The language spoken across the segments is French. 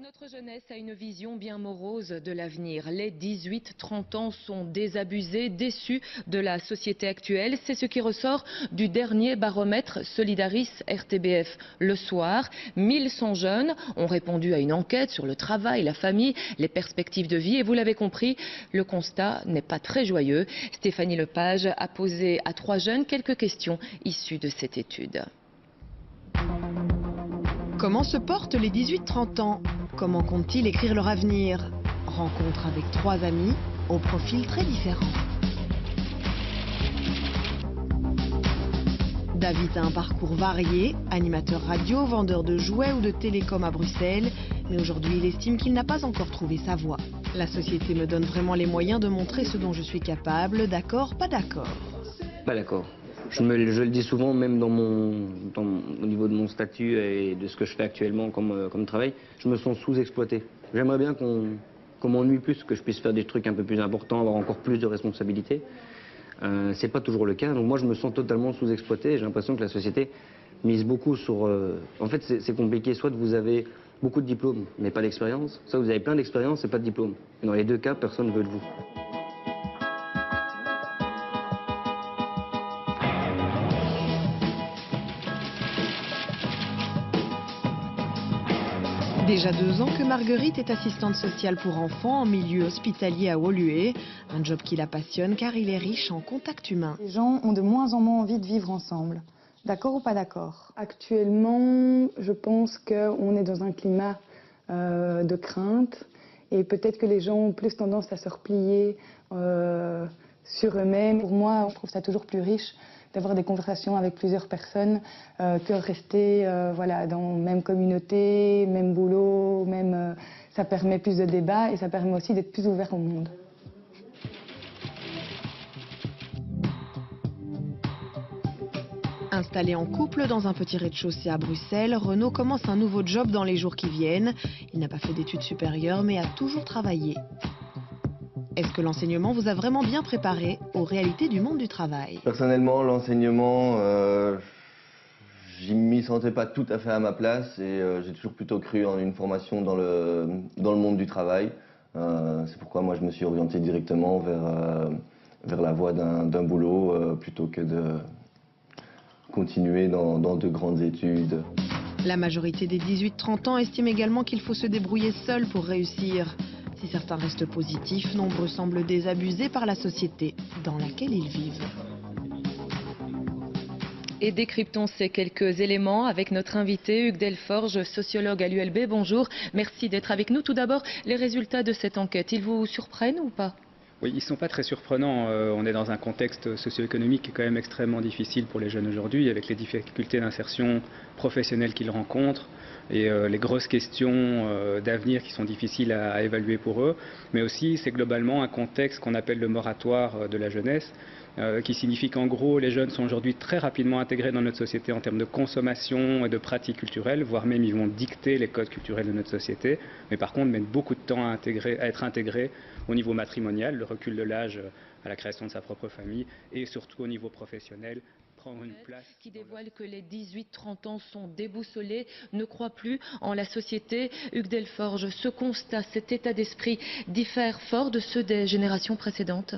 Notre jeunesse a une vision bien morose de l'avenir. Les 18-30 ans sont désabusés, déçus de la société actuelle. C'est ce qui ressort du dernier baromètre Solidaris RTBF le soir. 1100 jeunes ont répondu à une enquête sur le travail, la famille, les perspectives de vie. Et vous l'avez compris, le constat n'est pas très joyeux. Stéphanie Lepage a posé à 3 jeunes quelques questions issues de cette étude. Comment se portent les 18-30 ans? Comment comptent-ils écrire leur avenir? Rencontre avec 3 amis au profil très différent. David a un parcours varié, animateur radio, vendeur de jouets ou de télécom à Bruxelles. Mais aujourd'hui, il estime qu'il n'a pas encore trouvé sa voie. La société me donne vraiment les moyens de montrer ce dont je suis capable. D'accord, pas d'accord? Pas d'accord. Je le dis souvent, même au niveau de mon statut et de ce que je fais actuellement comme travail, je me sens sous-exploité. J'aimerais bien qu'on m'ennuie plus, que je puisse faire des trucs un peu plus importants, avoir encore plus de responsabilités. C'est pas toujours le cas, donc moi je me sens totalement sous-exploité. J'ai l'impression que la société mise beaucoup sur... En fait c'est compliqué, soit vous avez beaucoup de diplômes mais pas d'expérience, soit vous avez plein d'expérience et pas de diplôme. Et dans les deux cas, personne ne veut de vous. Déjà 2 ans que Marguerite est assistante sociale pour enfants en milieu hospitalier à Woluwe. Un job qui la passionne car il est riche en contacts humains. Les gens ont de moins en moins envie de vivre ensemble. D'accord ou pas d'accord? Actuellement, je pense qu'on est dans un climat de crainte et peut-être que les gens ont plus tendance à se replier sur eux-mêmes. Pour moi, je trouve ça toujours plus riche d'avoir des conversations avec plusieurs personnes que rester voilà, dans même communauté, même boulot, ça permet plus de débats et ça permet aussi d'être plus ouvert au monde. Installé en couple dans un petit rez-de-chaussée à Bruxelles, Renaud commence un nouveau job dans les jours qui viennent. Il n'a pas fait d'études supérieures mais a toujours travaillé. Est-ce que l'enseignement vous a vraiment bien préparé aux réalités du monde du travail? Personnellement, l'enseignement, je ne m'y sentais pas tout à fait à ma place et j'ai toujours plutôt cru en une formation dans le monde du travail. C'est pourquoi moi je me suis orienté directement vers la voie d'un boulot plutôt que de continuer dans de grandes études. La majorité des 18-30 ans estime également qu'il faut se débrouiller seul pour réussir. Si certains restent positifs, nombreux semblent désabusés par la société dans laquelle ils vivent. Et décryptons ces quelques éléments avec notre invité Hugues Delforge, sociologue à l'ULB. Bonjour, merci d'être avec nous. Tout d'abord, les résultats de cette enquête, ils vous surprennent ou pas? Oui, ils ne sont pas très surprenants. On est dans un contexte socio-économique qui est quand même extrêmement difficile pour les jeunes aujourd'hui, avec les difficultés d'insertion professionnelle qu'ils rencontrent et les grosses questions d'avenir qui sont difficiles à évaluer pour eux. Mais aussi, c'est globalement un contexte qu'on appelle le moratoire de la jeunesse, qui signifie qu'en gros, les jeunes sont aujourd'hui très rapidement intégrés dans notre société en termes de consommation et de pratiques culturelles, voire même ils vont dicter les codes culturels de notre société, mais par contre mettent beaucoup de temps à être intégrés au niveau matrimonial, le recul de l'âge à la création de sa propre famille, et surtout au niveau professionnel, prendre une place. Qui dévoile que les 18-30 ans sont déboussolés, ne croient plus en la société. Hugues Delforge, ce constat, cet état d'esprit diffère fort de ceux des générations précédentes?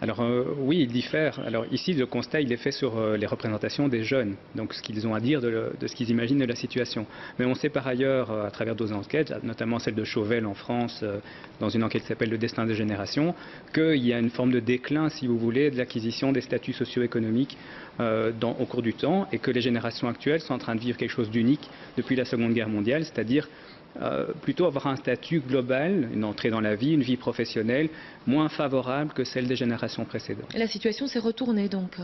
Alors oui, il diffère. Alors ici, le constat, il est fait sur les représentations des jeunes, donc ce qu'ils ont à dire de ce qu'ils imaginent de la situation. Mais on sait par ailleurs, à travers d'autres enquêtes, notamment celle de Chauvel en France, dans une enquête qui s'appelle Le destin des générations, qu'il y a une forme de déclin, si vous voulez, de l'acquisition des statuts socio-économiques au cours du temps, et que les générations actuelles sont en train de vivre quelque chose d'unique depuis la Seconde Guerre mondiale, c'est-à-dire plutôt avoir un statut global, une entrée dans la vie, une vie professionnelle moins favorable que celle des générations précédentes. La situation s'est retournée donc?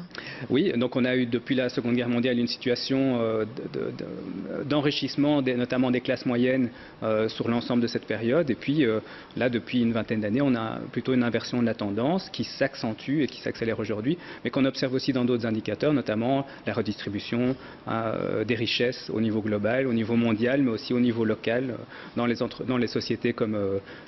Oui, donc on a eu depuis la Seconde Guerre mondiale une situation d'enrichissement, notamment des classes moyennes sur l'ensemble de cette période. Et puis là, depuis une vingtaine d'années, on a plutôt une inversion de la tendance qui s'accentue et qui s'accélère aujourd'hui, mais qu'on observe aussi dans d'autres indicateurs, notamment la redistribution des richesses au niveau global, au niveau mondial, mais aussi au niveau local. dans les sociétés comme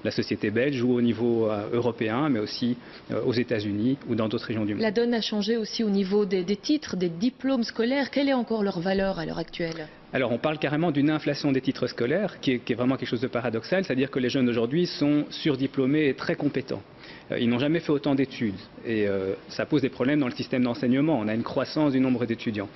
la société belge ou au niveau européen, mais aussi aux États-Unis ou dans d'autres régions du monde. La donne a changé aussi au niveau des titres, des diplômes scolaires. Quelle est encore leur valeur à l'heure actuelle ? Alors on parle carrément d'une inflation des titres scolaires qui est vraiment quelque chose de paradoxal, c'est-à-dire que les jeunes d'aujourd'hui sont surdiplômés et très compétents. Ils n'ont jamais fait autant d'études et ça pose des problèmes dans le système d'enseignement. On a une croissance du nombre d'étudiants.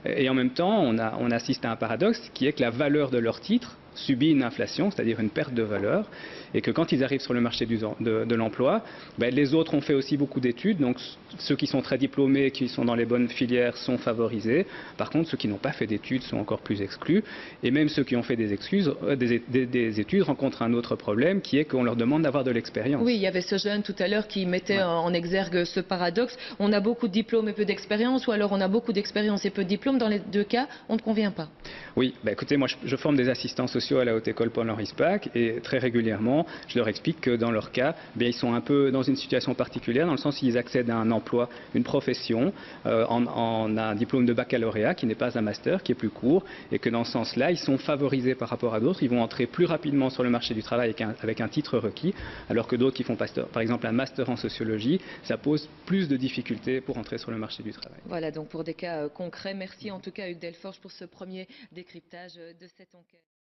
Et en même temps, on assiste à un paradoxe qui est que la valeur de leur titre subit une inflation, c'est-à-dire une perte de valeur, et que quand ils arrivent sur le marché de l'emploi, les autres ont fait aussi beaucoup d'études, donc ceux qui sont très diplômés, qui sont dans les bonnes filières sont favorisés. Par contre, ceux qui n'ont pas fait d'études sont encore plus exclus, et même ceux qui ont fait des études rencontrent un autre problème, qui est qu'on leur demande d'avoir de l'expérience. Oui, il y avait ce jeune tout à l'heure qui mettait en exergue ce paradoxe. On a beaucoup de diplômes et peu d'expérience, ou alors on a beaucoup d'expérience et peu de diplômes. Dans les deux cas, on ne convient pas. Oui, écoutez, moi je forme des assistants sociaux à la Haute École Paul-Henri Spaak et très régulièrement, je leur explique que dans leur cas, ils sont un peu dans une situation particulière, dans le sens où ils accèdent à un emploi, une profession, en un diplôme de baccalauréat qui n'est pas un master, qui est plus court, et que dans ce sens-là, ils sont favorisés par rapport à d'autres. Ils vont entrer plus rapidement sur le marché du travail avec un titre requis, alors que d'autres qui font par exemple un master en sociologie, ça pose plus de difficultés pour entrer sur le marché du travail. Voilà donc pour des cas concrets. Merci en tout cas Hugues Delforge pour ce premier décryptage de cette enquête.